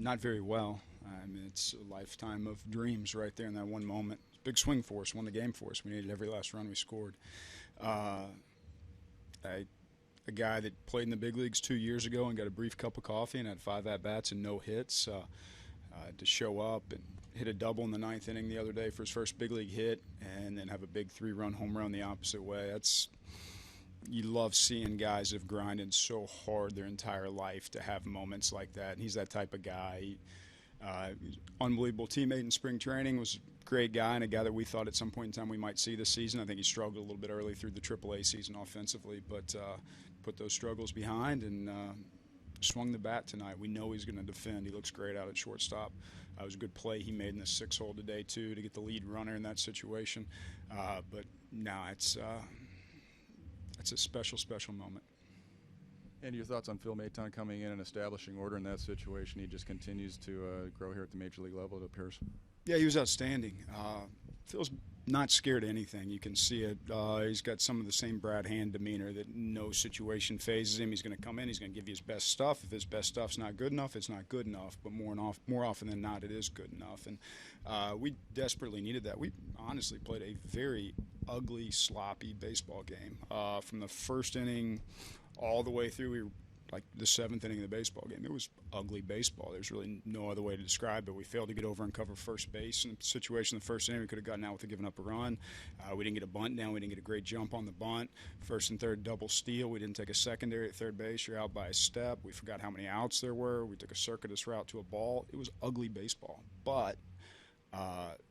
Not very well. I mean, it's a lifetime of dreams right there in that one moment. Big swing for us, won the game for us. We needed every last run we scored. A guy that played in the big leagues 2 years ago and got a brief cup of coffee and had 5 at-bats and no hits, to show up and hit a double in the 9th inning the other day for his first big league hit and then have a big 3-run home run the opposite way. You love seeing guys that have grinded so hard their entire life to have moments like that. And he's that type of guy. Unbelievable teammate in spring training, was a great guy and a guy that we thought at some point in time we might see this season. I think he struggled a little bit early through the AAA season offensively, but put those struggles behind and swung the bat tonight. We know he's going to defend. He looks great out at shortstop. It was a good play he made in the 6-hole today, too, to get the lead runner in that situation. But no, it's a special, special moment. And your thoughts on Phil Maton coming in and establishing order in that situation? He just continues to grow here at the major league level, it appears. Yeah, he was outstanding. Phil's not scared of anything. You can see it. He's got some of the same Brad Hand demeanor that no situation phases him. He's going to come in. He's going to give you his best stuff. If his best stuff's not good enough, it's not good enough. But more often than not, it is good enough. And we desperately needed that. We honestly played a very ugly, sloppy baseball game. From the first inning all the way through, like the 7th inning of the baseball game. It was ugly baseball. There's really no other way to describe it. We failed to get over and cover first base in the situation in the first inning. We could have gotten out with giving up a run. We didn't get a bunt down. We didn't get a great jump on the bunt. First and third double steal. We didn't take a secondary at third base. You're out by a step. We forgot how many outs there were. We took a circuitous route to a ball. It was ugly baseball. But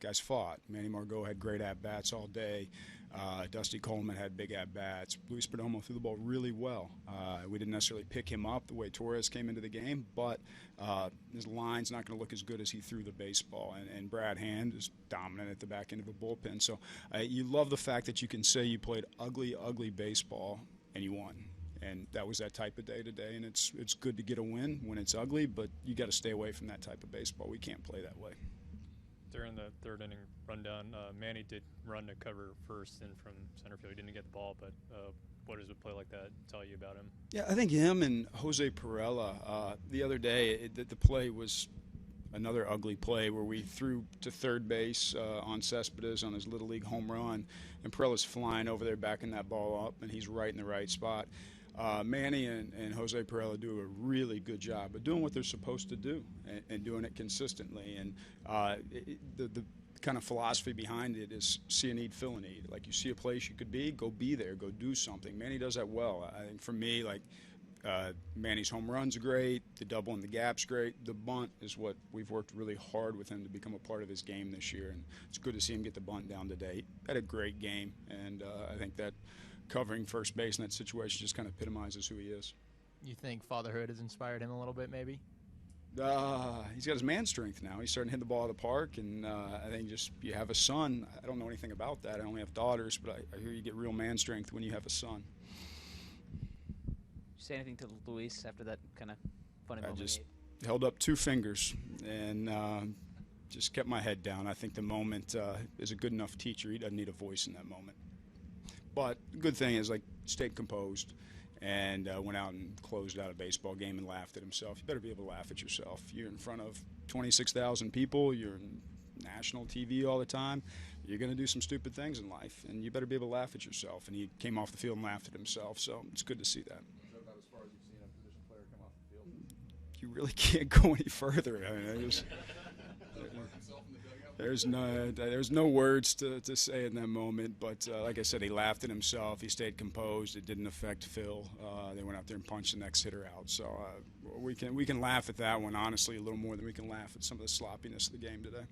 guys fought. Manny Margot had great at-bats all day. Dusty Coleman had big at-bats. Luis Perdomo threw the ball really well. We didn't necessarily pick him up the way Torres came into the game, but his line's not going to look as good as he threw the baseball. And Brad Hand is dominant at the back end of a bullpen. So you love the fact that you can say you played ugly, ugly baseball and you won. And that was that type of day today. And it's good to get a win when it's ugly, but you got to stay away from that type of baseball. We can't play that way. During the 3rd inning rundown, Manny did run to cover first and from center field. He didn't get the ball, but what does a play like that tell you about him? Yeah, I think him and Jose Perella the other day, the play was another ugly play where we threw to third base on Cespedes on his Little League home run, and Perella's flying over there backing that ball up, and he's right in the right spot. Manny and Jose Perella do a really good job of doing what they're supposed to do and doing it consistently. And the kind of philosophy behind it is see a need, fill a need. Like you see a place you could be there, go do something. Manny does that well. I think for me, like Manny's home run's great, the double in the gap's great. The bunt is what we've worked really hard with him to become a part of his game this year. And it's good to see him get the bunt down today. He had a great game, and I think that covering first base in that situation just kind of epitomizes who he is. You think fatherhood has inspired him a little bit, maybe? He's got his man strength now. He's starting to hit the ball out of the park, and I think just you have a son. I don't know anything about that. I only have daughters, but I hear you get real man strength when you have a son. Did you say anything to Luis after that kind of funny moment? I just held up 2 fingers and just kept my head down. I think the moment is a good enough teacher. He doesn't need a voice in that moment. But the good thing is, like, stayed composed and went out and closed out a baseball game and laughed at himself. You better be able to laugh at yourself. You're in front of 26,000 people. You're in national TV all the time. You're going to do some stupid things in life, and you better be able to laugh at yourself. And he came off the field and laughed at himself, so it's good to see that. Is that about as far as you've seen a position player come off the field? You really can't go any further. I mean, there's no words to say in that moment, but like I said, he laughed at himself. He stayed composed. It didn't affect Phil. They went out there and punched the next hitter out. So we can laugh at that one, honestly, a little more than we can laugh at some of the sloppiness of the game today.